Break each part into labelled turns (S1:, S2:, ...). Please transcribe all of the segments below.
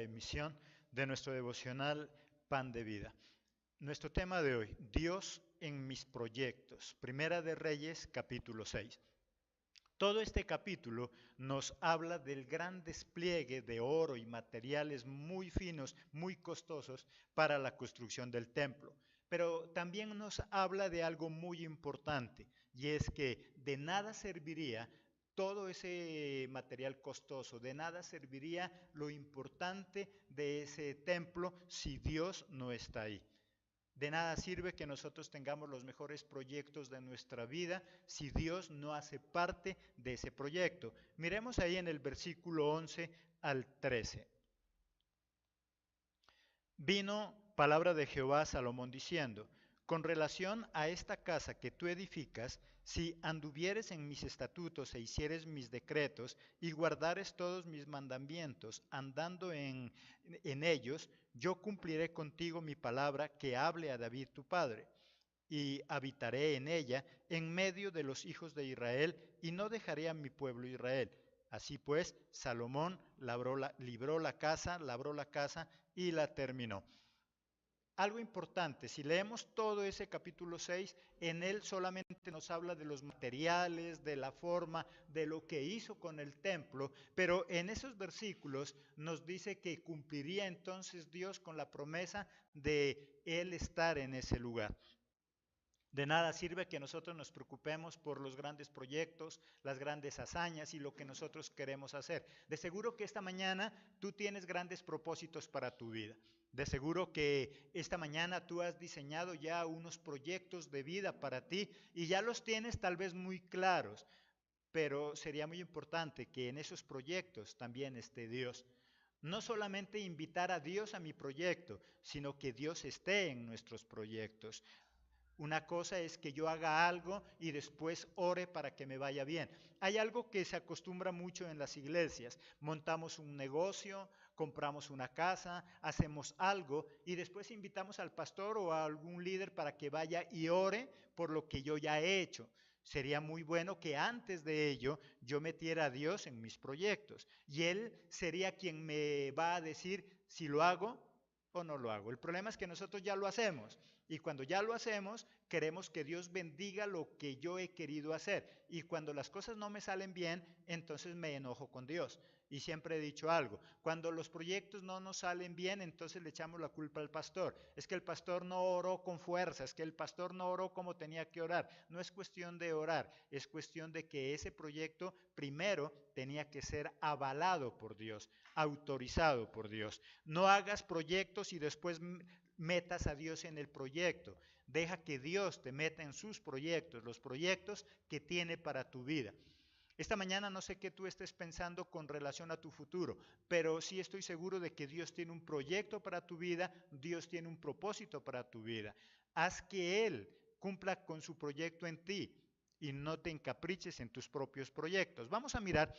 S1: Emisión de nuestro devocional Pan de Vida. Nuestro tema de hoy, Dios en mis proyectos. Primera de Reyes, capítulo 6. Todo este capítulo nos habla del gran despliegue de oro y materiales muy finos, muy costosos para la construcción del templo. Pero también nos habla de algo muy importante, y es que de nada serviría todo ese material costoso, de nada serviría lo importante de ese templo si Dios no está ahí. De nada sirve que nosotros tengamos los mejores proyectos de nuestra vida si Dios no hace parte de ese proyecto. Miremos ahí en el versículo 11 al 13. Vino palabra de Jehová a Salomón diciendo: con relación a esta casa que tú edificas, si anduvieres en mis estatutos e hicieres mis decretos y guardares todos mis mandamientos, andando en ellos, yo cumpliré contigo mi palabra que hable a David tu padre, y habitaré en ella, en medio de los hijos de Israel, y no dejaré a mi pueblo Israel. Así pues, Salomón labró labró la casa y la terminó. Algo importante, si leemos todo ese capítulo 6, en él solamente nos habla de los materiales, de la forma, de lo que hizo con el templo, pero en esos versículos nos dice que cumpliría entonces Dios con la promesa de él estar en ese lugar. De nada sirve que nosotros nos preocupemos por los grandes proyectos, las grandes hazañas y lo que nosotros queremos hacer. De seguro que esta mañana tú tienes grandes propósitos para tu vida. De seguro que esta mañana tú has diseñado ya unos proyectos de vida para ti y ya los tienes tal vez muy claros, pero sería muy importante que en esos proyectos también esté Dios. No solamente invitar a Dios a mi proyecto, sino que Dios esté en nuestros proyectos. Una cosa es que yo haga algo y después ore para que me vaya bien. Hay algo que se acostumbra mucho en las iglesias. Montamos un negocio, compramos una casa, hacemos algo y después invitamos al pastor o a algún líder para que vaya y ore por lo que yo ya he hecho. Sería muy bueno que antes de ello yo metiera a Dios en mis proyectos y Él sería quien me va a decir si lo hago o no lo hago. El problema es que nosotros ya lo hacemos y cuando ya lo hacemos queremos que Dios bendiga lo que yo he querido hacer y cuando las cosas no me salen bien, entonces me enojo con Dios. Y siempre he dicho algo, cuando los proyectos no nos salen bien, entonces le echamos la culpa al pastor. Es que el pastor no oró con fuerza, es que el pastor no oró como tenía que orar. No es cuestión de orar, es cuestión de que ese proyecto primero tenía que ser avalado por Dios, autorizado por Dios. No hagas proyectos y después metas a Dios en el proyecto. Deja que Dios te meta en sus proyectos, los proyectos que tiene para tu vida. Esta mañana no sé qué tú estés pensando con relación a tu futuro, pero sí estoy seguro de que Dios tiene un proyecto para tu vida, Dios tiene un propósito para tu vida. Haz que Él cumpla con su proyecto en ti y no te encapriches en tus propios proyectos. Vamos a mirar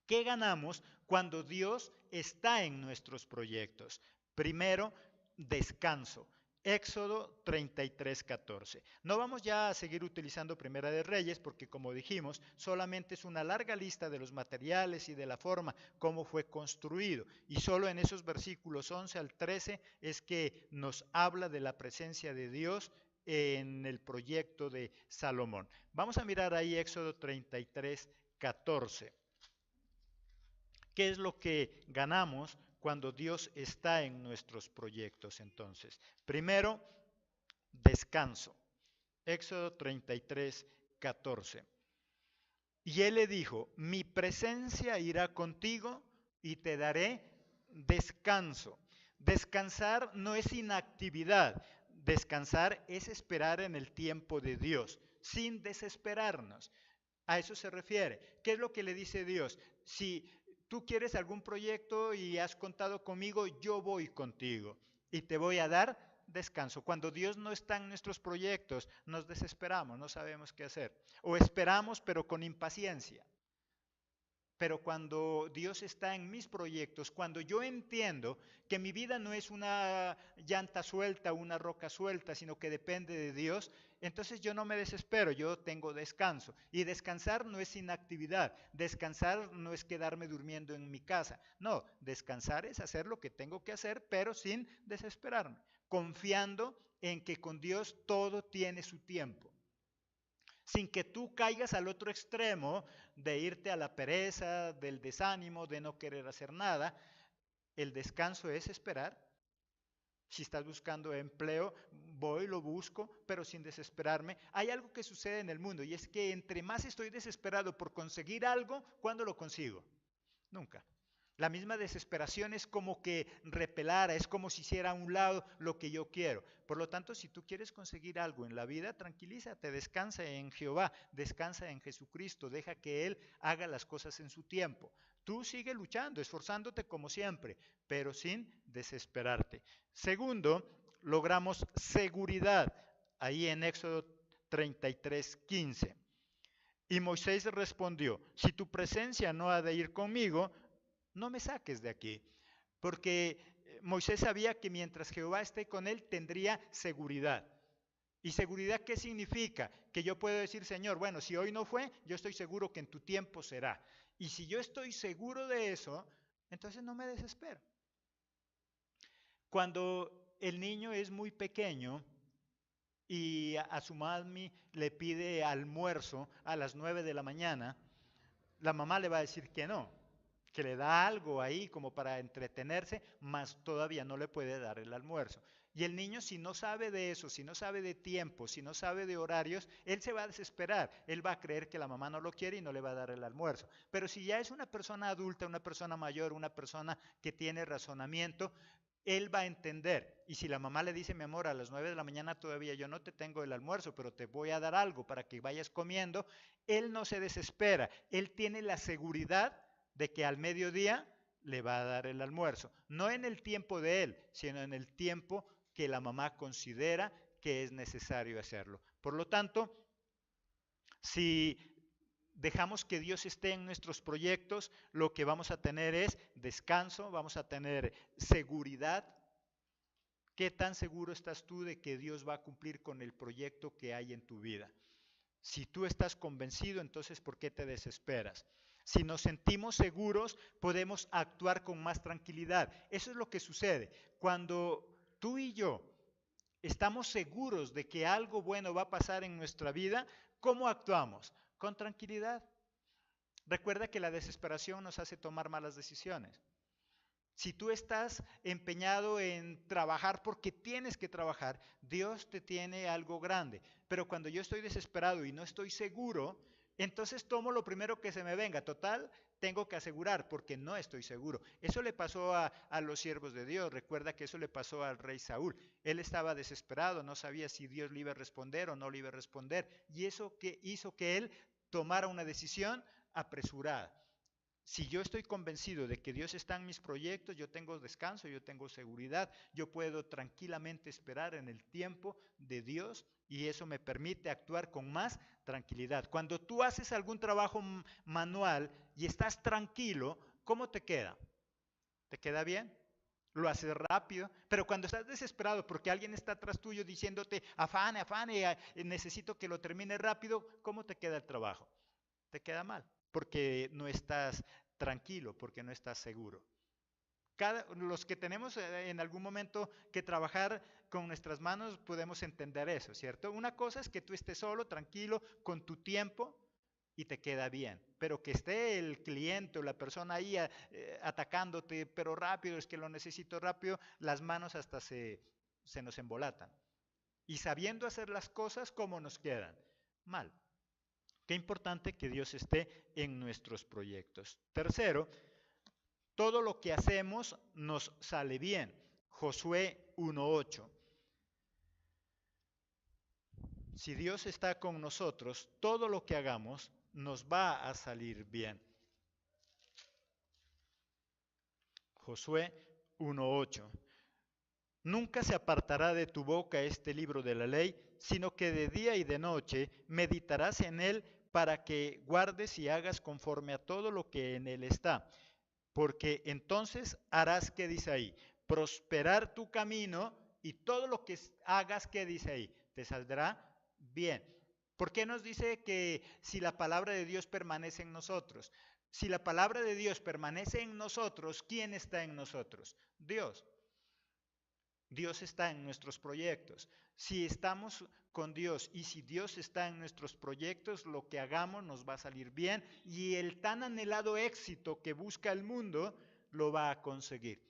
S1: qué ganamos cuando Dios está en nuestros proyectos. Primero, descanso. Éxodo 33:14. No vamos ya a seguir utilizando Primera de Reyes porque, como dijimos, solamente es una larga lista de los materiales y de la forma como fue construido. Y solo en esos versículos 11 al 13 es que nos habla de la presencia de Dios en el proyecto de Salomón. Vamos a mirar ahí Éxodo 33:14. ¿Qué es lo que ganamos cuando Dios está en nuestros proyectos entonces? Primero, descanso. Éxodo 33:14. Y él le dijo, mi presencia irá contigo y te daré descanso. Descansar no es inactividad, descansar es esperar en el tiempo de Dios, sin desesperarnos. A eso se refiere. ¿Qué es lo que le dice Dios? Si tú quieres algún proyecto y has contado conmigo, yo voy contigo y te voy a dar descanso. Cuando Dios no está en nuestros proyectos, nos desesperamos, no sabemos qué hacer. O esperamos, pero con impaciencia. Pero cuando Dios está en mis proyectos, cuando yo entiendo que mi vida no es una llanta suelta, una roca suelta, sino que depende de Dios, entonces yo no me desespero, yo tengo descanso. Y descansar no es inactividad, descansar no es quedarme durmiendo en mi casa. No, descansar es hacer lo que tengo que hacer, pero sin desesperarme, confiando en que con Dios todo tiene su tiempo, sin que tú caigas al otro extremo de irte a la pereza, del desánimo, de no querer hacer nada. El descanso es esperar. Si estás buscando empleo, voy, lo busco, pero sin desesperarme. Hay algo que sucede en el mundo y es que entre más estoy desesperado por conseguir algo, ¿cuándo lo consigo? Nunca. La misma desesperación es como que repelara, es como si hiciera a un lado lo que yo quiero. Por lo tanto, si tú quieres conseguir algo en la vida, tranquilízate, descansa en Jehová, descansa en Jesucristo, deja que Él haga las cosas en su tiempo. Tú sigue luchando, esforzándote como siempre, pero sin desesperarte. Segundo, logramos seguridad. Ahí en Éxodo 33:15. Y Moisés respondió, si tu presencia no ha de ir conmigo, no me saques de aquí. Porque Moisés sabía que mientras Jehová esté con él, tendría seguridad. ¿Y seguridad qué significa? Que yo puedo decir, Señor, bueno, si hoy no fue, yo estoy seguro que en tu tiempo será. Y si yo estoy seguro de eso, entonces no me desespero. Cuando el niño es muy pequeño, y a su mami le pide almuerzo a las 9 de la mañana, la mamá le va a decir que no, que le da algo ahí como para entretenerse, mas todavía no le puede dar el almuerzo. Y el niño, si no sabe de eso, si no sabe de tiempo, si no sabe de horarios, él se va a desesperar. Él va a creer que la mamá no lo quiere y no le va a dar el almuerzo. Pero si ya es una persona adulta, una persona mayor, una persona que tiene razonamiento, él va a entender. Y si la mamá le dice, mi amor, a las 9 de la mañana todavía yo no te tengo el almuerzo, pero te voy a dar algo para que vayas comiendo, él no se desespera. Él tiene la seguridad de que al mediodía le va a dar el almuerzo. No en el tiempo de él, sino en el tiempo que la mamá considera que es necesario hacerlo. Por lo tanto, si dejamos que Dios esté en nuestros proyectos, lo que vamos a tener es descanso, vamos a tener seguridad. ¿Qué tan seguro estás tú de que Dios va a cumplir con el proyecto que hay en tu vida? Si tú estás convencido, entonces ¿por qué te desesperas? Si nos sentimos seguros, podemos actuar con más tranquilidad. Eso es lo que sucede. Cuando tú y yo estamos seguros de que algo bueno va a pasar en nuestra vida, ¿cómo actuamos? Con tranquilidad. Recuerda que la desesperación nos hace tomar malas decisiones. Si tú estás empeñado en trabajar porque tienes que trabajar, Dios te tiene algo grande. Pero cuando yo estoy desesperado y no estoy seguro, entonces tomo lo primero que se me venga. Total, tengo que asegurar porque no estoy seguro. Eso le pasó a los siervos de Dios. Recuerda que eso le pasó al rey Saúl. Él estaba desesperado, no sabía si Dios le iba a responder o no le iba a responder. Y eso que hizo que él tomara una decisión apresurada. Si yo estoy convencido de que Dios está en mis proyectos, yo tengo descanso, yo tengo seguridad, yo puedo tranquilamente esperar en el tiempo de Dios y eso me permite actuar con más tranquilidad. Cuando tú haces algún trabajo manual y estás tranquilo, ¿cómo te queda? ¿Te queda bien? Lo haces rápido, pero cuando estás desesperado porque alguien está atrás tuyo diciéndote, afane, afane, necesito que lo termine rápido, ¿cómo te queda el trabajo? Te queda mal, porque no estás tranquilo, porque no estás seguro. Los que tenemos en algún momento que trabajar con nuestras manos podemos entender eso, ¿cierto? Una cosa es que tú estés solo, tranquilo, con tu tiempo y te queda bien, pero que esté el cliente o la persona ahí atacándote, pero rápido, es que lo necesito rápido, las manos hasta se nos embolatan. Y sabiendo hacer las cosas, ¿cómo nos quedan? Mal. Qué importante que Dios esté en nuestros proyectos. Tercero, todo lo que hacemos nos sale bien. Josué 1:8. Si Dios está con nosotros, todo lo que hagamos nos va a salir bien. Josué 1:8. Nunca se apartará de tu boca este libro de la ley, sino que de día y de noche meditarás en él para que guardes y hagas conforme a todo lo que en él está. Porque entonces harás, ¿qué dice ahí? Prosperar tu camino y todo lo que hagas, ¿qué dice ahí? Te saldrá bien. ¿Por qué nos dice que si la palabra de Dios permanece en nosotros? Si la palabra de Dios permanece en nosotros, ¿quién está en nosotros? Dios. Dios está en nuestros proyectos. Si estamos con Dios y si Dios está en nuestros proyectos, lo que hagamos nos va a salir bien y el tan anhelado éxito que busca el mundo lo va a conseguir.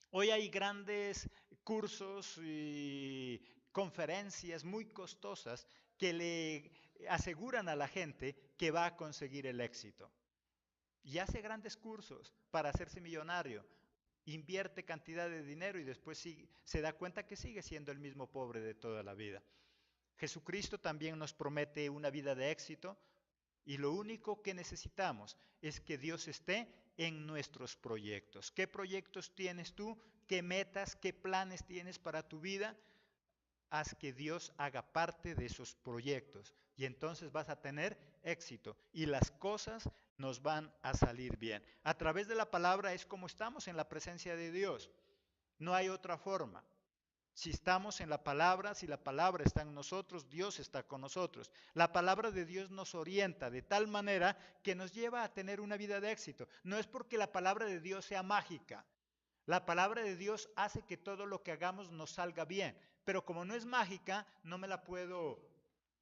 S1: Hoy hay grandes cursos y conferencias muy costosas que le aseguran a la gente que va a conseguir el éxito. Y hace grandes cursos para hacerse millonario, invierte cantidad de dinero y después se da cuenta que sigue siendo el mismo pobre de toda la vida. Jesucristo también nos promete una vida de éxito y lo único que necesitamos es que Dios esté en nuestros proyectos. ¿Qué proyectos tienes tú? ¿Qué metas, qué planes tienes para tu vida? Haz que Dios haga parte de esos proyectos y entonces vas a tener éxito y las cosas nos van a salir bien. A través de la palabra es como estamos en la presencia de Dios. No hay otra forma. Si estamos en la palabra, si la palabra está en nosotros, Dios está con nosotros. La palabra de Dios nos orienta de tal manera que nos lleva a tener una vida de éxito. No es porque la palabra de Dios sea mágica. La palabra de Dios hace que todo lo que hagamos nos salga bien. Pero como no es mágica, no me la puedo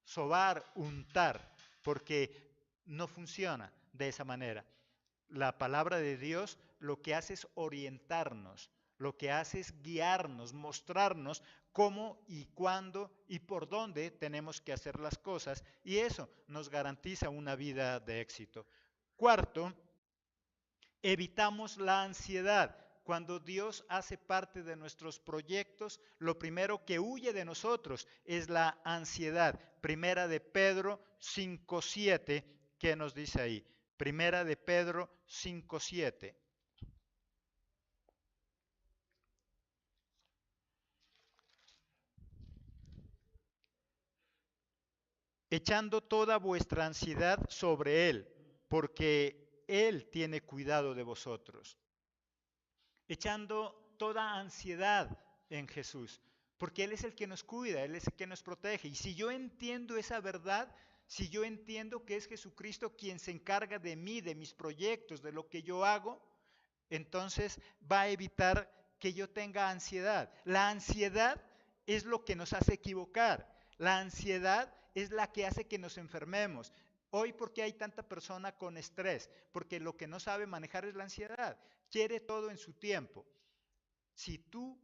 S1: sobar, untar, porque no funciona de esa manera. La palabra de Dios lo que hace es orientarnos, lo que hace es guiarnos, mostrarnos cómo y cuándo y por dónde tenemos que hacer las cosas y eso nos garantiza una vida de éxito. Cuarto, evitamos la ansiedad. Cuando Dios hace parte de nuestros proyectos, lo primero que huye de nosotros es la ansiedad. Primera de Pedro 5:7, ¿qué nos dice ahí? Primera de Pedro 5:7. Echando toda vuestra ansiedad sobre Él, porque Él tiene cuidado de vosotros. Echando toda ansiedad en Jesús, porque Él es el que nos cuida, Él es el que nos protege. Y si yo entiendo esa verdad, si yo entiendo que es Jesucristo quien se encarga de mí, de mis proyectos, de lo que yo hago, entonces va a evitar que yo tenga ansiedad. La ansiedad es lo que nos hace equivocar. La ansiedad es la que hace que nos enfermemos. Hoy, ¿por qué hay tanta persona con estrés? Porque lo que no sabe manejar es la ansiedad. Quiere todo en su tiempo. Si tú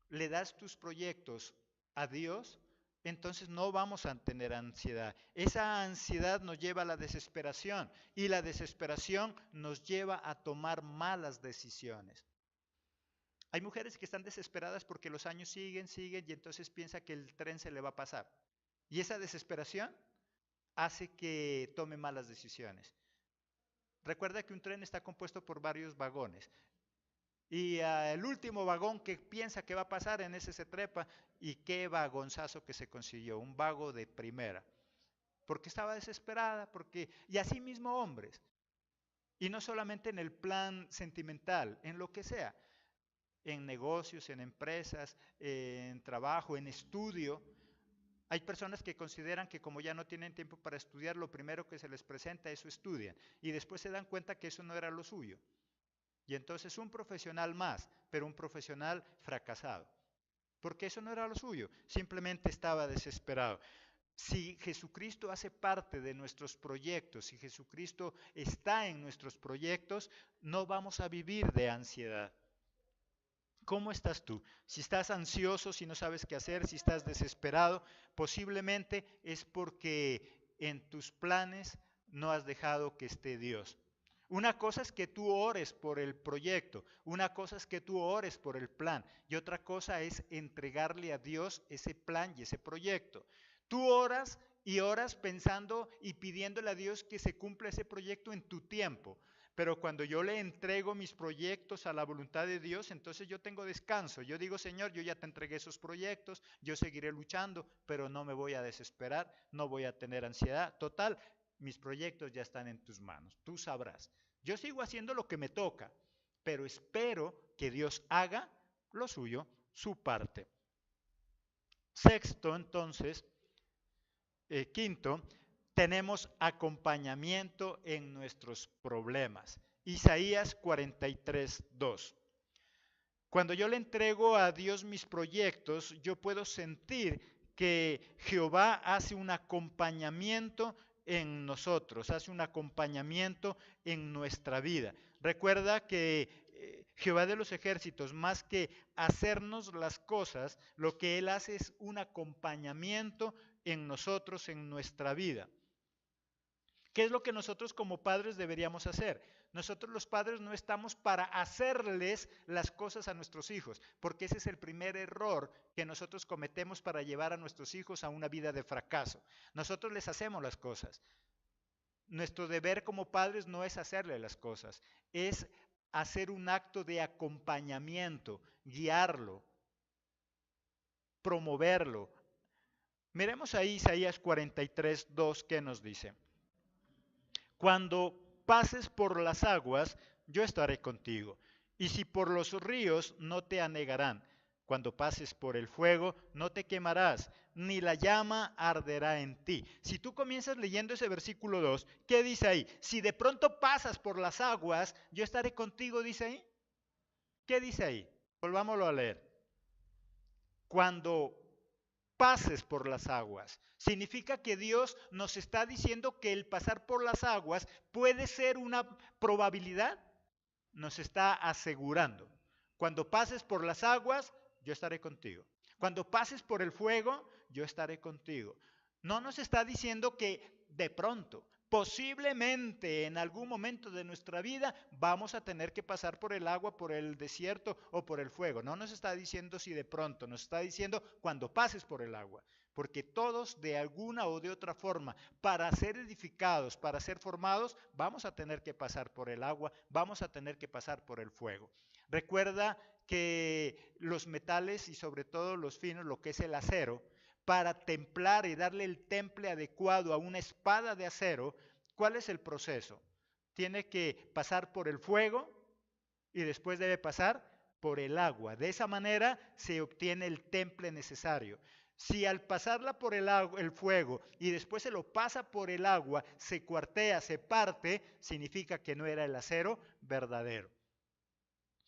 S1: le das tus proyectos a Dios, entonces no vamos a tener ansiedad. Esa ansiedad nos lleva a la desesperación y la desesperación nos lleva a tomar malas decisiones. Hay mujeres que están desesperadas porque los años siguen y entonces piensa que el tren se le va a pasar. Y esa desesperación hace que tome malas decisiones. Recuerda que un tren está compuesto por varios vagones. Y el último vagón que piensa que va a pasar, en ese se trepa. Y qué vagonzazo que se consiguió, un vago de primera. Porque estaba desesperada, y así mismo hombres. Y no solamente en el plan sentimental, en lo que sea. En negocios, en empresas, en trabajo, en estudio. Hay personas que consideran que como ya no tienen tiempo para estudiar, lo primero que se les presenta eso estudian. Y después se dan cuenta que eso no era lo suyo. Y entonces un profesional más, pero un profesional fracasado. Porque eso no era lo suyo, simplemente estaba desesperado. Si Jesucristo hace parte de nuestros proyectos, si Jesucristo está en nuestros proyectos, no vamos a vivir de ansiedad. ¿Cómo estás tú? Si estás ansioso, si no sabes qué hacer, si estás desesperado, posiblemente es porque en tus planes no has dejado que esté Dios. Una cosa es que tú ores por el proyecto, una cosa es que tú ores por el plan y otra cosa es entregarle a Dios ese plan y ese proyecto. Tú oras y oras pensando y pidiéndole a Dios que se cumpla ese proyecto en tu tiempo, Pero cuando yo le entrego mis proyectos a la voluntad de Dios, entonces yo tengo descanso. Yo digo, Señor, yo ya te entregué esos proyectos, yo seguiré luchando, pero no me voy a desesperar, no voy a tener ansiedad. Total, mis proyectos ya están en tus manos, tú sabrás. Yo sigo haciendo lo que me toca, pero espero que Dios haga lo suyo, su parte. Sexto, entonces, quinto, tenemos acompañamiento en nuestros problemas. Isaías 43:2. Cuando yo le entrego a Dios mis proyectos, yo puedo sentir que Jehová hace un acompañamiento en nosotros, hace un acompañamiento en nuestra vida. Recuerda que Jehová de los ejércitos, más que hacernos las cosas, lo que Él hace es un acompañamiento en nosotros, en nuestra vida. ¿Qué es lo que nosotros como padres deberíamos hacer? Nosotros los padres no estamos para hacerles las cosas a nuestros hijos, porque ese es el primer error que nosotros cometemos para llevar a nuestros hijos a una vida de fracaso. Nosotros les hacemos las cosas. Nuestro deber como padres no es hacerle las cosas, es hacer un acto de acompañamiento, guiarlo, promoverlo. Miremos ahí Isaías 43:2, ¿qué nos dice? Cuando pases por las aguas, yo estaré contigo. Y si por los ríos, no te anegarán. Cuando pases por el fuego, no te quemarás, ni la llama arderá en ti. Si tú comienzas leyendo ese versículo 2, ¿qué dice ahí? Si de pronto pasas por las aguas, yo estaré contigo, dice ahí. ¿Qué dice ahí? Volvámoslo a leer. Cuando pases por las aguas. Significa que Dios nos está diciendo que el pasar por las aguas puede ser una probabilidad. Nos está asegurando. Cuando pases por las aguas, yo estaré contigo. Cuando pases por el fuego, yo estaré contigo. No nos está diciendo que de pronto, posiblemente en algún momento de nuestra vida vamos a tener que pasar por el agua, por el desierto o por el fuego. No nos está diciendo si de pronto, nos está diciendo cuando pases por el agua. Porque todos de alguna o de otra forma, para ser edificados, para ser formados, vamos a tener que pasar por el agua, vamos a tener que pasar por el fuego. Recuerda que los metales y sobre todo los finos, lo que es el acero, para templar y darle el temple adecuado a una espada de acero, ¿cuál es el proceso? Tiene que pasar por el fuego y después debe pasar por el agua. De esa manera se obtiene el temple necesario. Si al pasarla por el fuego y después se lo pasa por el agua, se cuartea, se parte, significa que no era el acero verdadero.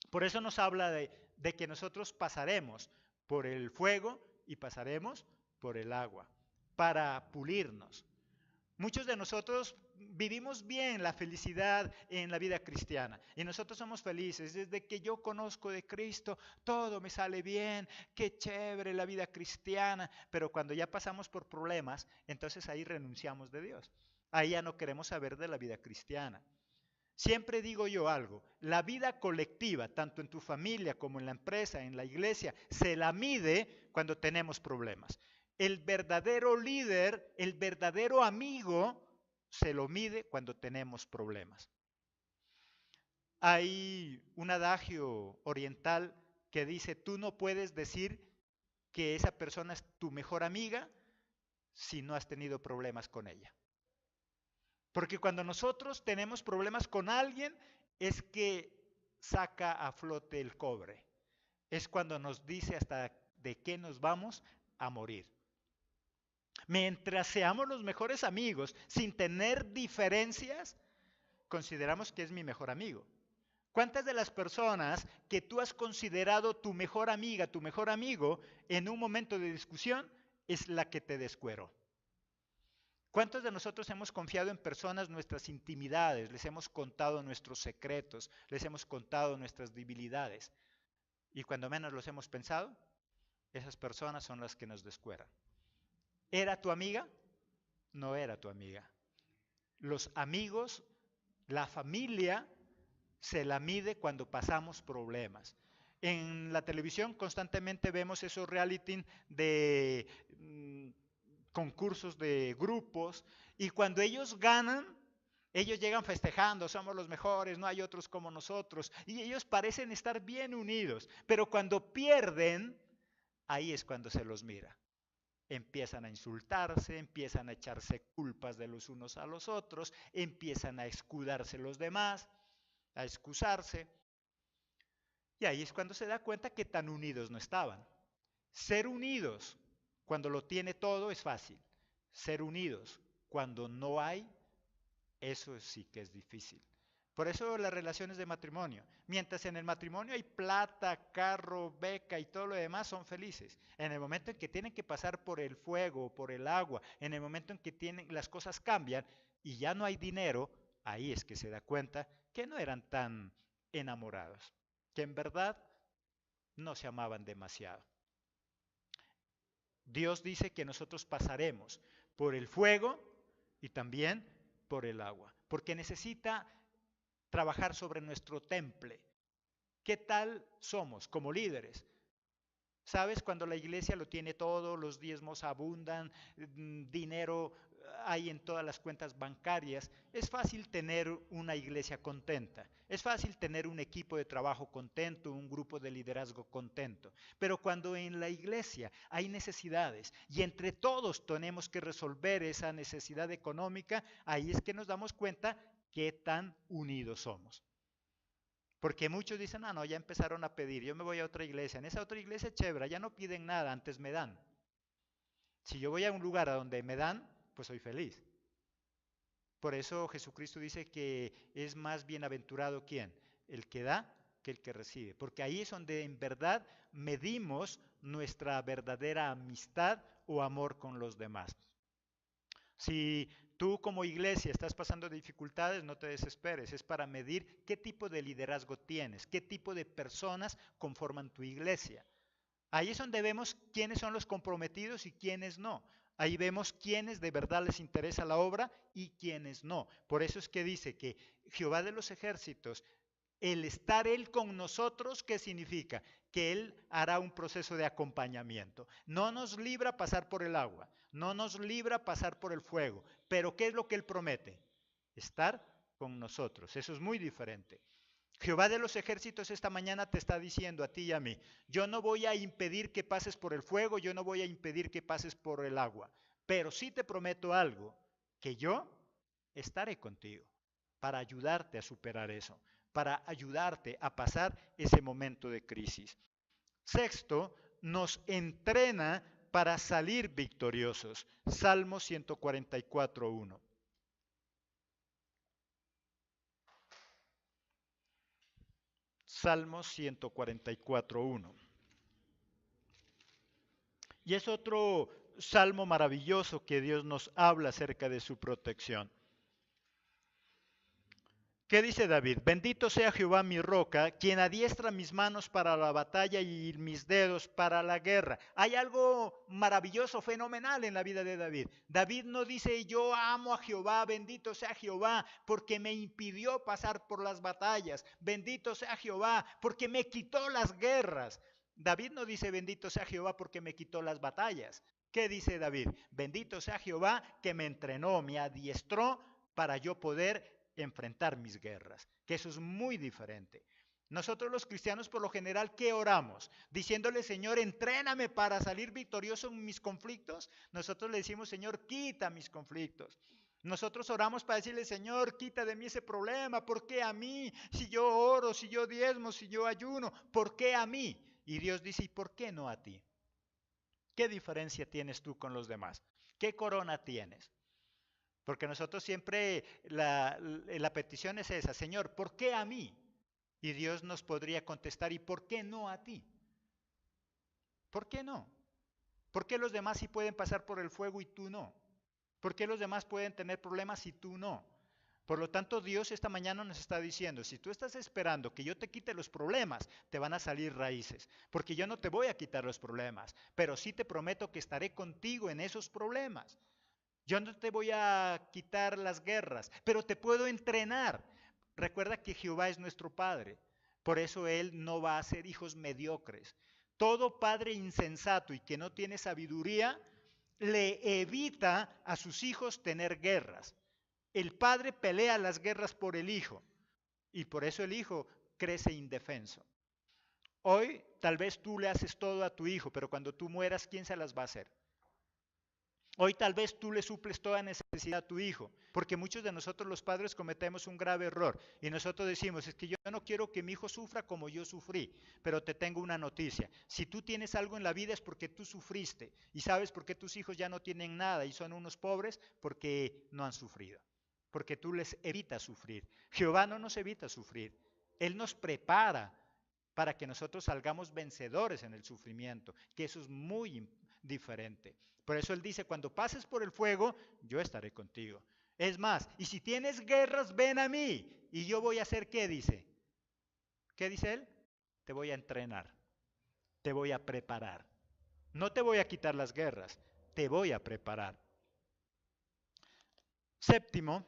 S1: Por eso nos habla de que nosotros pasaremos por el fuego y pasaremos por el agua para pulirnos. Muchos de nosotros vivimos bien la felicidad en la vida cristiana y nosotros somos felices. Desde que yo conozco de Cristo, todo me sale bien, qué chévere la vida cristiana, pero cuando ya pasamos por problemas, entonces ahí renunciamos de Dios. Ahí ya no queremos saber de la vida cristiana. Siempre digo yo algo, la vida colectiva, tanto en tu familia como en la empresa, en la iglesia, se la mide cuando tenemos problemas. El verdadero líder, el verdadero amigo, se lo mide cuando tenemos problemas. Hay un adagio oriental que dice, tú no puedes decir que esa persona es tu mejor amiga si no has tenido problemas con ella. Porque cuando nosotros tenemos problemas con alguien, es que saca a flote el cobre. Es cuando nos dice hasta de qué nos vamos a morir. Mientras seamos los mejores amigos, sin tener diferencias, consideramos que es mi mejor amigo. ¿Cuántas de las personas que tú has considerado tu mejor amiga, tu mejor amigo, en un momento de discusión, es la que te descueró? ¿Cuántos de nosotros hemos confiado en personas nuestras intimidades, les hemos contado nuestros secretos, les hemos contado nuestras debilidades? Y cuando menos los hemos pensado, esas personas son las que nos descueran. ¿Era tu amiga? No era tu amiga. Los amigos, la familia, se la mide cuando pasamos problemas. En la televisión constantemente vemos esos reality de concursos de grupos y cuando ellos ganan, Ellos llegan festejando, somos los mejores, no hay otros como nosotros. Y ellos parecen estar bien unidos, pero cuando pierden, ahí es cuando se los mira. Empiezan a insultarse, empiezan a echarse culpas de los unos a los otros, empiezan a escudarse los demás, a excusarse. Y ahí es cuando se da cuenta que tan unidos no estaban. Ser unidos cuando lo tiene todo es fácil. Ser unidos cuando no hay, eso sí que es difícil. Por eso las relaciones de matrimonio. Mientras en el matrimonio hay plata, carro, beca y todo lo demás, son felices. En el momento en que tienen que pasar por el fuego, por el agua, en el momento en que las cosas cambian y ya no hay dinero, ahí es que se da cuenta que no eran tan enamorados, que en verdad no se amaban demasiado. Dios dice que nosotros pasaremos por el fuego y también por el agua, porque necesita trabajar sobre nuestro temple. ¿Qué tal somos como líderes? ¿Sabes? Cuando la iglesia lo tiene todo, los diezmos abundan, dinero hay en todas las cuentas bancarias, es fácil tener una iglesia contenta, es fácil tener un equipo de trabajo contento, un grupo de liderazgo contento. Pero cuando en la iglesia hay necesidades y entre todos tenemos que resolver esa necesidad económica, ahí es que nos damos cuenta qué tan unidos somos. Porque muchos dicen, no, ya empezaron a pedir, yo me voy a otra iglesia. En esa otra iglesia chévere, ya no piden nada, antes me dan. Si yo voy a un lugar a donde me dan, pues soy feliz. Por eso Jesucristo dice que es más bienaventurado ¿quién? El que da que el que recibe. Porque ahí es donde en verdad medimos nuestra verdadera amistad o amor con los demás. Si tú como iglesia estás pasando dificultades, no te desesperes. Es para medir qué tipo de liderazgo tienes, qué tipo de personas conforman tu iglesia. Ahí es donde vemos quiénes son los comprometidos y quiénes no. Ahí vemos quiénes de verdad les interesa la obra y quiénes no. Por eso es que dice que Jehová de los ejércitos, el estar Él con nosotros, ¿qué significa? Que Él hará un proceso de acompañamiento. No nos libra pasar por el agua, no nos libra pasar por el fuego, pero ¿qué es lo que Él promete? Estar con nosotros. Eso es muy diferente. Jehová de los ejércitos esta mañana te está diciendo a ti y a mí, yo no voy a impedir que pases por el fuego, yo no voy a impedir que pases por el agua, pero sí te prometo algo, que yo estaré contigo para ayudarte a superar eso, para ayudarte a pasar ese momento de crisis. Sexto, nos entrena para salir victoriosos. Salmo 144:1. Salmo 144:1. Y es otro salmo maravilloso que Dios nos habla acerca de su protección. ¿Qué dice David? Bendito sea Jehová mi roca, quien adiestra mis manos para la batalla y mis dedos para la guerra. Hay algo maravilloso, fenomenal en la vida de David. David no dice yo amo a Jehová, bendito sea Jehová, porque me impidió pasar por las batallas. Bendito sea Jehová, porque me quitó las guerras. David no dice bendito sea Jehová porque me quitó las batallas. ¿Qué dice David? Bendito sea Jehová que me entrenó, me adiestró para yo poder enfrentar mis guerras, que eso es muy diferente. Nosotros los cristianos por lo general, ¿qué oramos? Diciéndole, Señor, entréname para salir victorioso en mis conflictos. Nosotros le decimos, Señor, quita mis conflictos. Nosotros oramos para decirle, Señor, quita de mí ese problema. ¿Por qué a mí? Si yo oro, si yo diezmo, si yo ayuno, ¿por qué a mí? Y Dios dice, ¿y por qué no a ti? ¿Qué diferencia tienes tú con los demás? ¿Qué corona tienes? Porque nosotros siempre la petición es esa, Señor, ¿por qué a mí? Y Dios nos podría contestar, ¿y por qué no a ti? ¿Por qué no? ¿Por qué los demás sí pueden pasar por el fuego y tú no? ¿Por qué los demás pueden tener problemas y tú no? Por lo tanto, Dios esta mañana nos está diciendo, si tú estás esperando que yo te quite los problemas, te van a salir raíces, porque yo no te voy a quitar los problemas, pero sí te prometo que estaré contigo en esos problemas. Yo no te voy a quitar las guerras, pero te puedo entrenar. Recuerda que Jehová es nuestro Padre. Por eso Él no va a ser hijos mediocres. Todo padre insensato y que no tiene sabiduría le evita a sus hijos tener guerras. El padre pelea las guerras por el hijo y por eso el hijo crece indefenso. Hoy tal vez tú le haces todo a tu hijo, pero cuando tú mueras, ¿quién se las va a hacer? Hoy tal vez tú le suples toda necesidad a tu hijo, porque muchos de nosotros los padres cometemos un grave error y nosotros decimos, es que yo no quiero que mi hijo sufra como yo sufrí, pero te tengo una noticia, si tú tienes algo en la vida es porque tú sufriste y sabes por qué tus hijos ya no tienen nada y son unos pobres porque no han sufrido, porque tú les evitas sufrir. Jehová no nos evita sufrir, Él nos prepara para que nosotros salgamos vencedores en el sufrimiento, que eso es muy diferente. Por eso Él dice, cuando pases por el fuego, yo estaré contigo. Es más, y si tienes guerras, ven a mí. Y yo voy a hacer, ¿qué dice? ¿Qué dice Él? Te voy a entrenar, te voy a preparar. No te voy a quitar las guerras, te voy a preparar. Séptimo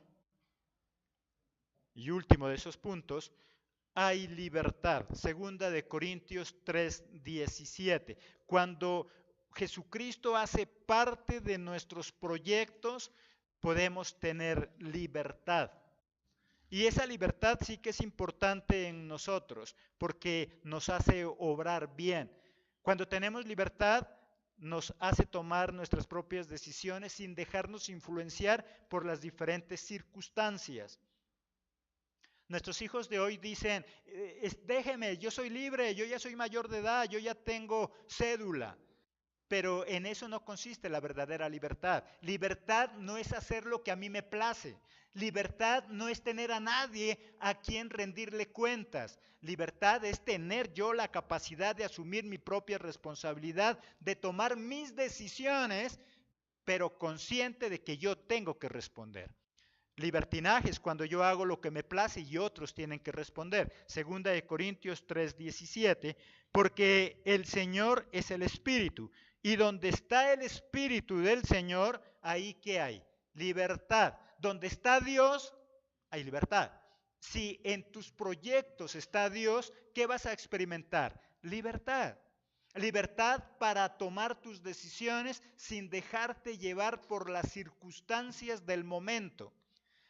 S1: y último de esos puntos, hay libertad. Segunda de Corintios 3:17. Cuando Jesucristo hace parte de nuestros proyectos, podemos tener libertad. Y esa libertad sí que es importante en nosotros, porque nos hace obrar bien. Cuando tenemos libertad, nos hace tomar nuestras propias decisiones sin dejarnos influenciar por las diferentes circunstancias. Nuestros hijos de hoy dicen, déjeme, yo soy libre, yo ya soy mayor de edad, yo ya tengo cédula. Pero en eso no consiste la verdadera libertad. Libertad no es hacer lo que a mí me place. Libertad no es tener a nadie a quien rendirle cuentas. Libertad es tener yo la capacidad de asumir mi propia responsabilidad, de tomar mis decisiones, pero consciente de que yo tengo que responder. Libertinaje es cuando yo hago lo que me place y otros tienen que responder. Segunda de Corintios 3:17, porque el Señor es el Espíritu. Y donde está el Espíritu del Señor, ahí que hay libertad. Donde está Dios, hay libertad. Si en tus proyectos está Dios, ¿qué vas a experimentar? Libertad. Libertad para tomar tus decisiones sin dejarte llevar por las circunstancias del momento.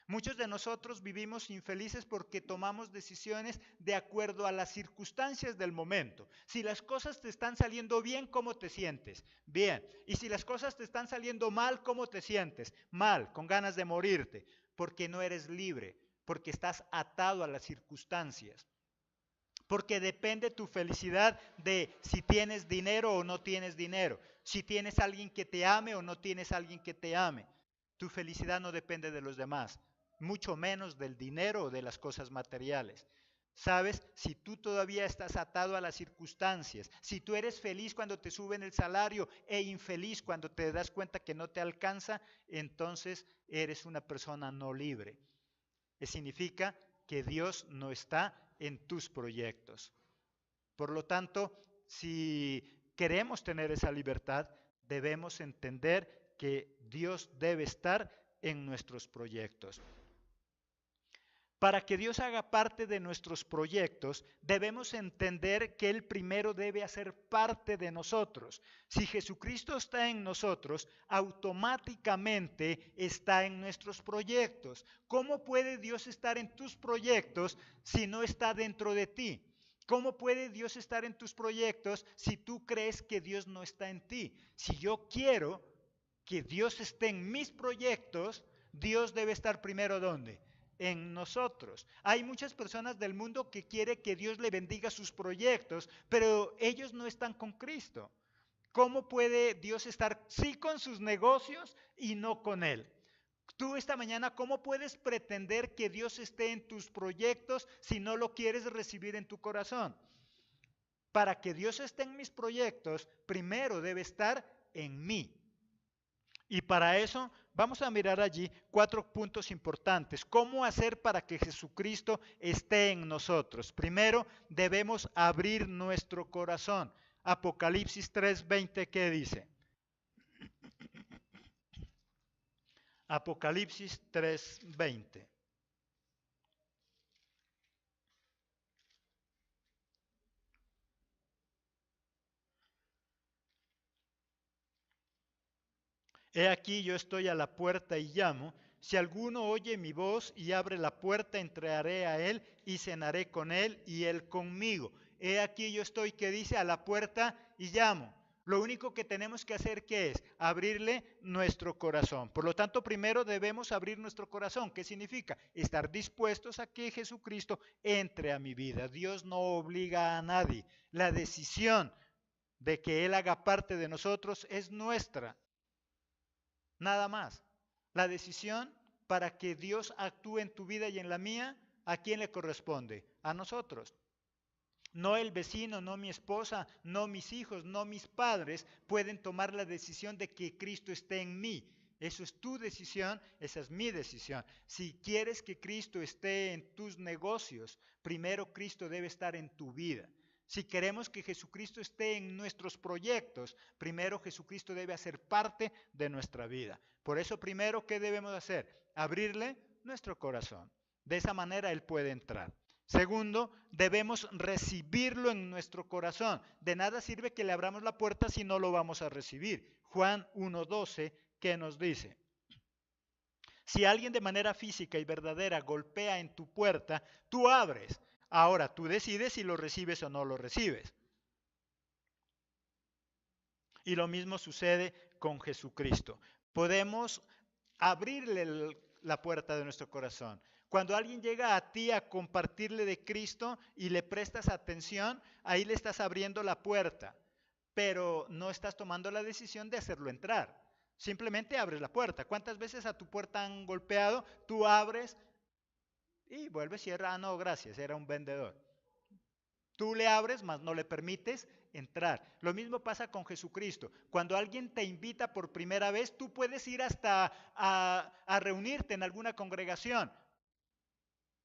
S1: Muchos de nosotros vivimos infelices porque tomamos decisiones de acuerdo a las circunstancias del momento. Si las cosas te están saliendo bien, ¿cómo te sientes? Bien. Y si las cosas te están saliendo mal, ¿cómo te sientes? Mal, con ganas de morirte, porque no eres libre, porque estás atado a las circunstancias. Porque depende tu felicidad de si tienes dinero o no tienes dinero, si tienes alguien que te ame o no tienes alguien que te ame. Tu felicidad no depende de los demás, mucho menos del dinero o de las cosas materiales. ¿Sabes? Si tú todavía estás atado a las circunstancias, si tú eres feliz cuando te suben el salario e infeliz cuando te das cuenta que no te alcanza, entonces eres una persona no libre. Significa que Dios no está en tus proyectos. Por lo tanto, si queremos tener esa libertad, debemos entender que Dios debe estar en nuestros proyectos. Para que Dios haga parte de nuestros proyectos, debemos entender que Él primero debe hacer parte de nosotros. Si Jesucristo está en nosotros, automáticamente está en nuestros proyectos. ¿Cómo puede Dios estar en tus proyectos si no está dentro de ti? ¿Cómo puede Dios estar en tus proyectos si tú crees que Dios no está en ti? Si yo quiero que Dios esté en mis proyectos, Dios debe estar primero ¿dónde? En nosotros. Hay muchas personas del mundo que quieren que Dios le bendiga sus proyectos, pero ellos no están con Cristo. ¿Cómo puede Dios estar sí con sus negocios y no con Él? Tú esta mañana, ¿cómo puedes pretender que Dios esté en tus proyectos si no lo quieres recibir en tu corazón? Para que Dios esté en mis proyectos, primero debe estar en mí. Y para eso vamos a mirar allí 4 puntos importantes. ¿Cómo hacer para que Jesucristo esté en nosotros? Primero, debemos abrir nuestro corazón. Apocalipsis 3:20, ¿qué dice? Apocalipsis 3:20. He aquí yo estoy a la puerta y llamo. Si alguno oye mi voz y abre la puerta, entraré a él y cenaré con él y él conmigo. He aquí yo estoy, que dice, a la puerta y llamo. Lo único que tenemos que hacer, ¿qué es? Abrirle nuestro corazón. Por lo tanto, primero debemos abrir nuestro corazón. ¿Qué significa? Estar dispuestos a que Jesucristo entre a mi vida. Dios no obliga a nadie. La decisión de que Él haga parte de nosotros es nuestra. Nada más. La decisión para que Dios actúe en tu vida y en la mía, ¿a quién le corresponde? A nosotros. No el vecino, no mi esposa, no mis hijos, no mis padres pueden tomar la decisión de que Cristo esté en mí. Eso es tu decisión, esa es mi decisión. Si quieres que Cristo esté en tus negocios, primero Cristo debe estar en tu vida. Si queremos que Jesucristo esté en nuestros proyectos, primero Jesucristo debe hacer parte de nuestra vida. Por eso primero, ¿qué debemos hacer? Abrirle nuestro corazón. De esa manera Él puede entrar. Segundo, debemos recibirlo en nuestro corazón. De nada sirve que le abramos la puerta si no lo vamos a recibir. Juan 1:12, ¿qué nos dice? Si alguien de manera física y verdadera golpea en tu puerta, tú abres. Ahora, tú decides si lo recibes o no lo recibes. Y lo mismo sucede con Jesucristo. Podemos abrirle la puerta de nuestro corazón. Cuando alguien llega a ti a compartirle de Cristo y le prestas atención, ahí le estás abriendo la puerta, pero no estás tomando la decisión de hacerlo entrar. Simplemente abres la puerta. ¿Cuántas veces a tu puerta han golpeado? Tú abres y vuelves, cierra. Ah, no, gracias, era un vendedor. Tú le abres, mas no le permites entrar. Lo mismo pasa con Jesucristo. Cuando alguien te invita por primera vez, tú puedes ir hasta a reunirte en alguna congregación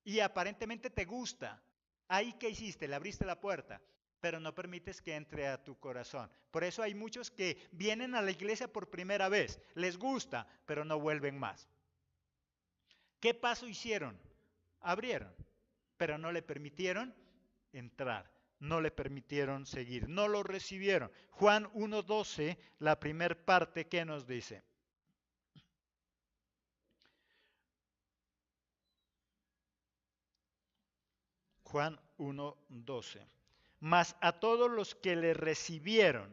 S1: y aparentemente te gusta. Ahí, ¿qué hiciste? Le abriste la puerta, pero no permites que entre a tu corazón. Por eso hay muchos que vienen a la iglesia por primera vez, les gusta, pero no vuelven más. ¿Qué paso hicieron? Abrieron, pero no le permitieron entrar, no le permitieron seguir, no lo recibieron. Juan 1:12, la primera parte, ¿qué nos dice? Juan 1:12. Mas a todos los que le recibieron,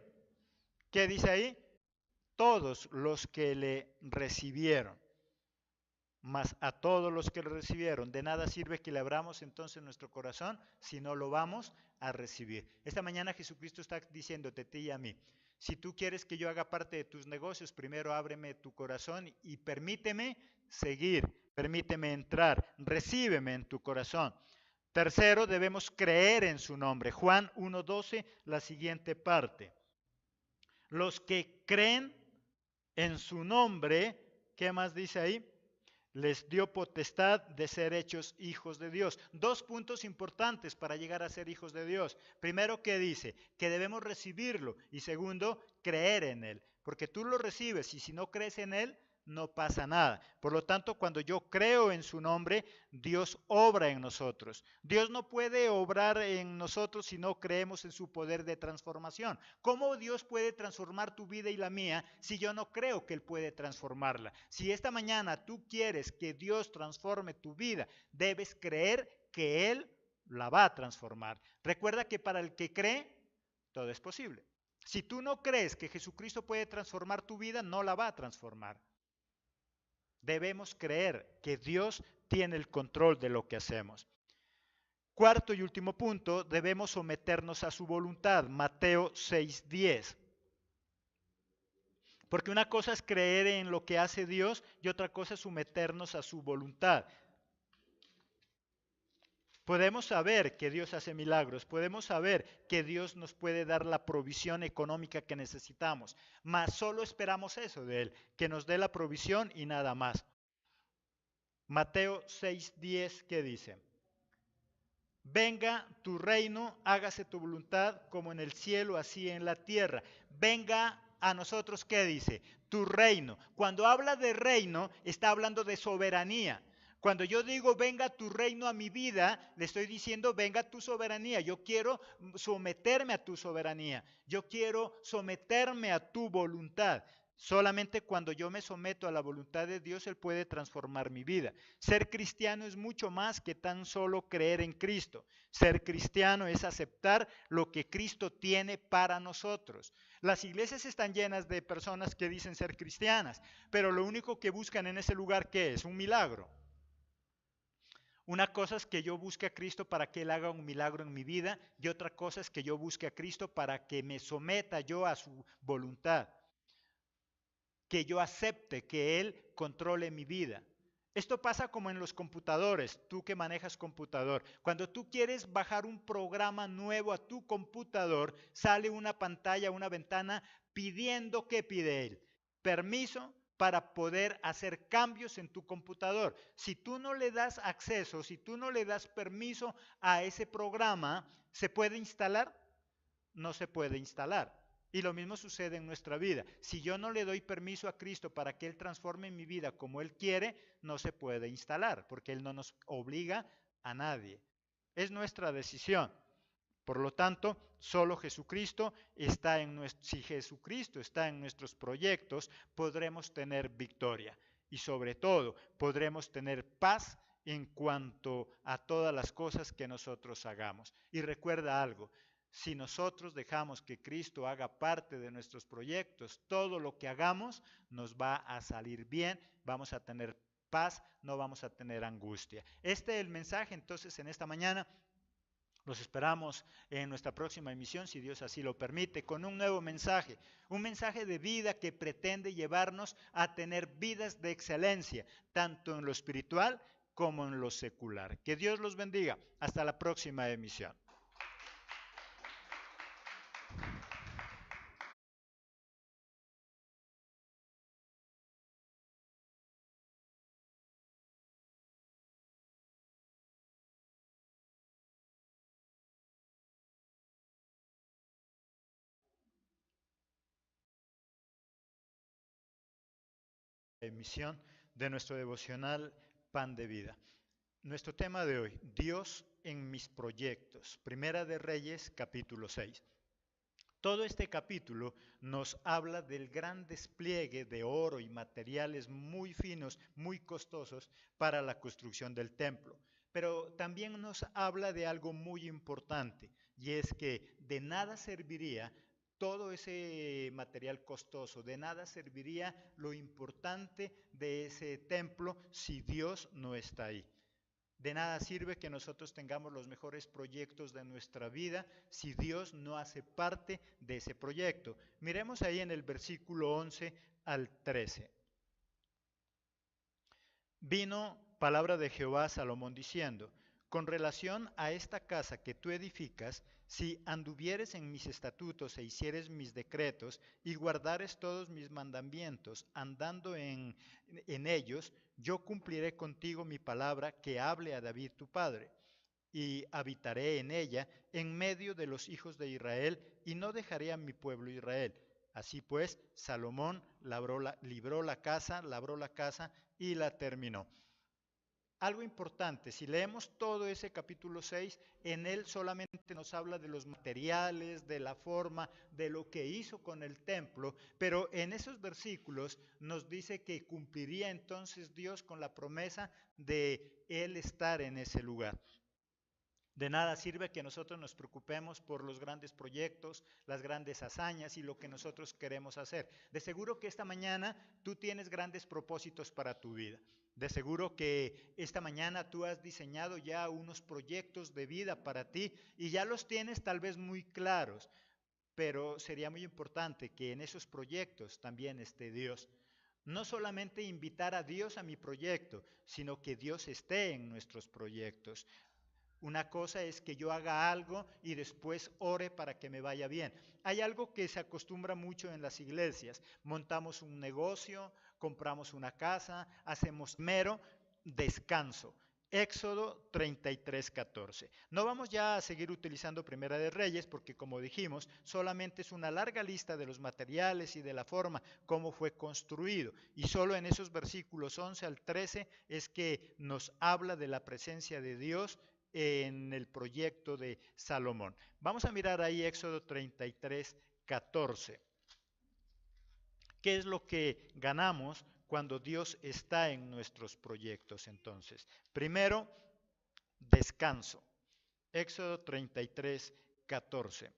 S1: ¿qué dice ahí? Todos los que le recibieron. Mas a todos los que le recibieron, de nada sirve que le abramos entonces nuestro corazón si no lo vamos a recibir. Esta mañana Jesucristo está diciéndote a ti y a mí, si tú quieres que yo haga parte de tus negocios, primero ábreme tu corazón y permíteme seguir, permíteme entrar, recíbeme en tu corazón. Tercero, debemos creer en su nombre. Juan 1:12, la siguiente parte. Los que creen en su nombre, ¿qué más dice ahí? Les dio potestad de ser hechos hijos de Dios. Dos puntos importantes para llegar a ser hijos de Dios. Primero, ¿qué dice? Que debemos recibirlo. Y segundo, creer en Él. Porque tú lo recibes y si no crees en Él, no pasa nada. Por lo tanto, cuando yo creo en su nombre, Dios obra en nosotros. Dios no puede obrar en nosotros si no creemos en su poder de transformación. ¿Cómo Dios puede transformar tu vida y la mía si yo no creo que Él puede transformarla? Si esta mañana tú quieres que Dios transforme tu vida, debes creer que Él la va a transformar. Recuerda que para el que cree, todo es posible. Si tú no crees que Jesucristo puede transformar tu vida, no la va a transformar. Debemos creer que Dios tiene el control de lo que hacemos. Cuarto y último punto, debemos someternos a su voluntad. Mateo 6:10. Porque una cosa es creer en lo que hace Dios y otra cosa es someternos a su voluntad. Podemos saber que Dios hace milagros, podemos saber que Dios nos puede dar la provisión económica que necesitamos, mas solo esperamos eso de Él, que nos dé la provisión y nada más. Mateo 6:10, ¿qué dice? Venga tu reino, hágase tu voluntad como en el cielo, así en la tierra. Venga a nosotros, ¿qué dice? Tu reino. Cuando habla de reino, está hablando de soberanía. Cuando yo digo venga tu reino a mi vida, le estoy diciendo venga tu soberanía. Yo quiero someterme a tu soberanía. Yo quiero someterme a tu voluntad. Solamente cuando yo me someto a la voluntad de Dios, Él puede transformar mi vida. Ser cristiano es mucho más que tan solo creer en Cristo. Ser cristiano es aceptar lo que Cristo tiene para nosotros. Las iglesias están llenas de personas que dicen ser cristianas, pero lo único que buscan en ese lugar, ¿qué es? Un milagro. Una cosa es que yo busque a Cristo para que Él haga un milagro en mi vida y otra cosa es que yo busque a Cristo para que me someta yo a su voluntad, que yo acepte que Él controle mi vida. Esto pasa como en los computadores, tú que manejas computador. Cuando tú quieres bajar un programa nuevo a tu computador, sale una pantalla, una ventana pidiendo, ¿qué pide Él? Permiso para poder hacer cambios en tu computador. Si tú no le das acceso, si tú no le das permiso a ese programa, ¿se puede instalar? No se puede instalar. Y lo mismo sucede en nuestra vida. Si yo no le doy permiso a Cristo para que Él transforme mi vida como Él quiere, no se puede instalar, porque Él no nos obliga a nadie. Es nuestra decisión. Por lo tanto, solo Jesucristo está en nuestro, si Jesucristo está en nuestros proyectos, podremos tener victoria. Y sobre todo, podremos tener paz en cuanto a todas las cosas que nosotros hagamos. Y recuerda algo, si nosotros dejamos que Cristo haga parte de nuestros proyectos, todo lo que hagamos nos va a salir bien, vamos a tener paz, no vamos a tener angustia. Este es el mensaje entonces en esta mañana. Los esperamos en nuestra próxima emisión, si Dios así lo permite, con un mensaje de vida que pretende llevarnos a tener vidas de excelencia, tanto en lo espiritual como en lo secular. Que Dios los bendiga. Hasta la próxima emisión. Emisión de nuestro devocional Pan de Vida. Nuestro tema de hoy, Dios en mis proyectos. Primera de Reyes, capítulo 6. Todo este capítulo nos habla del gran despliegue de oro y materiales muy finos, muy costosos para la construcción del templo. Pero también nos habla de algo muy importante, y es que de nada serviría todo ese material costoso, de nada serviría lo importante de ese templo si Dios no está ahí. De nada sirve que nosotros tengamos los mejores proyectos de nuestra vida si Dios no hace parte de ese proyecto. Miremos ahí en el versículo 11 al 13. Vino palabra de Jehová a Salomón diciendo, con relación a esta casa que tú edificas, si anduvieres en mis estatutos e hicieres mis decretos y guardares todos mis mandamientos, andando en ellos, yo cumpliré contigo mi palabra que hable a David tu padre y habitaré en ella, en medio de los hijos de Israel, y no dejaré a mi pueblo Israel. Así pues, Salomón labró la casa y la terminó. Algo importante, si leemos todo ese capítulo 6, en él solamente nos habla de los materiales, de la forma, de lo que hizo con el templo, pero en esos versículos nos dice que cumpliría entonces Dios con la promesa de él estar en ese lugar. De nada sirve que nosotros nos preocupemos por los grandes proyectos, las grandes hazañas y lo que nosotros queremos hacer. De seguro que esta mañana tú tienes grandes propósitos para tu vida. De seguro que esta mañana tú has diseñado ya unos proyectos de vida para ti y ya los tienes tal vez muy claros, pero sería muy importante que en esos proyectos también esté Dios. No solamente invitar a Dios a mi proyecto, sino que Dios esté en nuestros proyectos. Una cosa es que yo haga algo y después ore para que me vaya bien. Hay algo que se acostumbra mucho en las iglesias. Montamos un negocio, compramos una casa, hacemos mero descanso. Éxodo 33:14. No vamos ya a seguir utilizando Primera de Reyes porque, como dijimos, solamente es una larga lista de los materiales y de la forma como fue construido. Y solo en esos versículos 11 al 13 es que nos habla de la presencia de Dios en el proyecto de Salomón. Vamos a mirar ahí Éxodo 33:14. ¿Qué es lo que ganamos cuando Dios está en nuestros proyectos entonces? Primero, descanso. Éxodo 33, 14.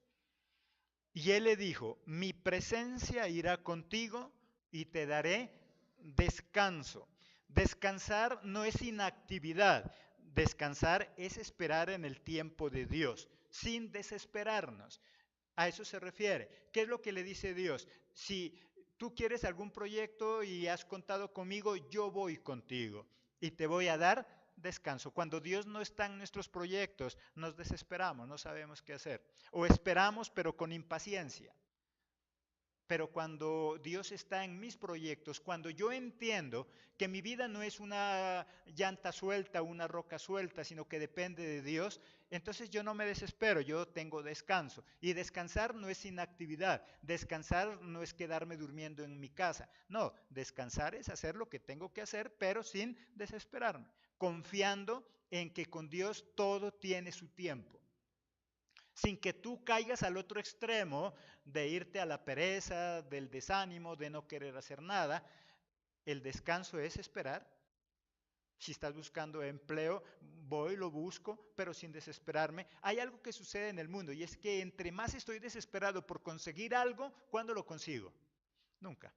S1: Y él le dijo, mi presencia irá contigo y te daré descanso. Descansar no es inactividad, descansar es esperar en el tiempo de Dios, sin desesperarnos. A eso se refiere. ¿Qué es lo que le dice Dios? Si tú quieres algún proyecto y has contado conmigo, yo voy contigo y te voy a dar descanso. Cuando Dios no está en nuestros proyectos, nos desesperamos, no sabemos qué hacer. O esperamos, pero con impaciencia. Pero cuando Dios está en mis proyectos, cuando yo entiendo que mi vida no es una llanta suelta, una roca suelta, sino que depende de Dios, entonces yo no me desespero, yo tengo descanso. Y descansar no es inactividad, descansar no es quedarme durmiendo en mi casa. No, descansar es hacer lo que tengo que hacer, pero sin desesperarme, confiando en que con Dios todo tiene su tiempo, sin que tú caigas al otro extremo de irte a la pereza, del desánimo, de no querer hacer nada. El descanso es esperar. Si estás buscando empleo, voy, lo busco, pero sin desesperarme. Hay algo que sucede en el mundo y es que entre más estoy desesperado por conseguir algo, ¿cuándo lo consigo? Nunca.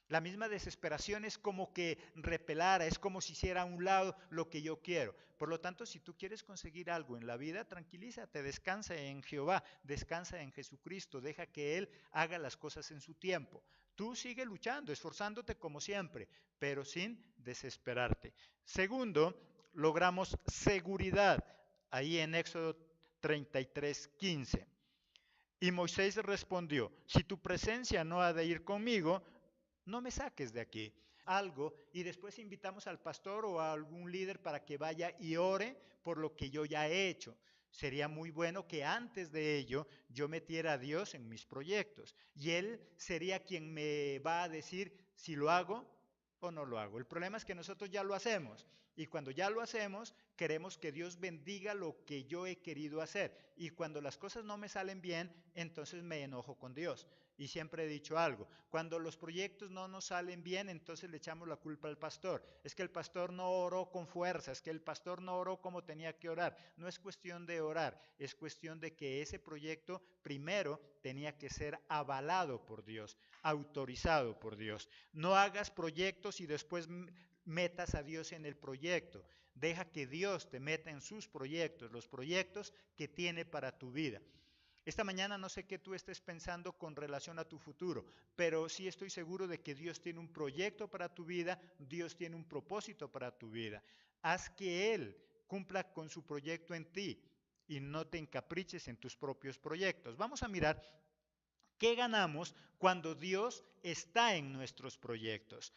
S1: La misma desesperación es como que repelara, es como si hiciera a un lado lo que yo quiero. Por lo tanto, si tú quieres conseguir algo en la vida, tranquilízate, descansa en Jehová, descansa en Jesucristo, deja que Él haga las cosas en su tiempo. Tú sigue luchando, esforzándote como siempre, pero sin desesperarte. Segundo, logramos seguridad, ahí en Éxodo 33:15. Y Moisés respondió, si tu presencia no ha de ir conmigo, no me saques de aquí. Algo y después invitamos al pastor o a algún líder para que vaya y ore por lo que yo ya he hecho. Sería muy bueno que antes de ello yo metiera a Dios en mis proyectos y Él sería quien me va a decir si lo hago o no lo hago. El problema es que nosotros ya lo hacemos y cuando ya lo hacemos queremos que Dios bendiga lo que yo he querido hacer y cuando las cosas no me salen bien, entonces me enojo con Dios. Y siempre he dicho algo, cuando los proyectos no nos salen bien, entonces le echamos la culpa al pastor. Es que el pastor no oró con fuerza, es que el pastor no oró como tenía que orar. No es cuestión de orar, es cuestión de que ese proyecto primero tenía que ser avalado por Dios, autorizado por Dios. No hagas proyectos y después metas a Dios en el proyecto. Deja que Dios te meta en sus proyectos, los proyectos que tiene para tu vida. Esta mañana no sé qué tú estés pensando con relación a tu futuro, pero sí estoy seguro de que Dios tiene un proyecto para tu vida, Dios tiene un propósito para tu vida. Haz que Él cumpla con su proyecto en ti y no te encapriches en tus propios proyectos. Vamos a mirar qué ganamos cuando Dios está en nuestros proyectos.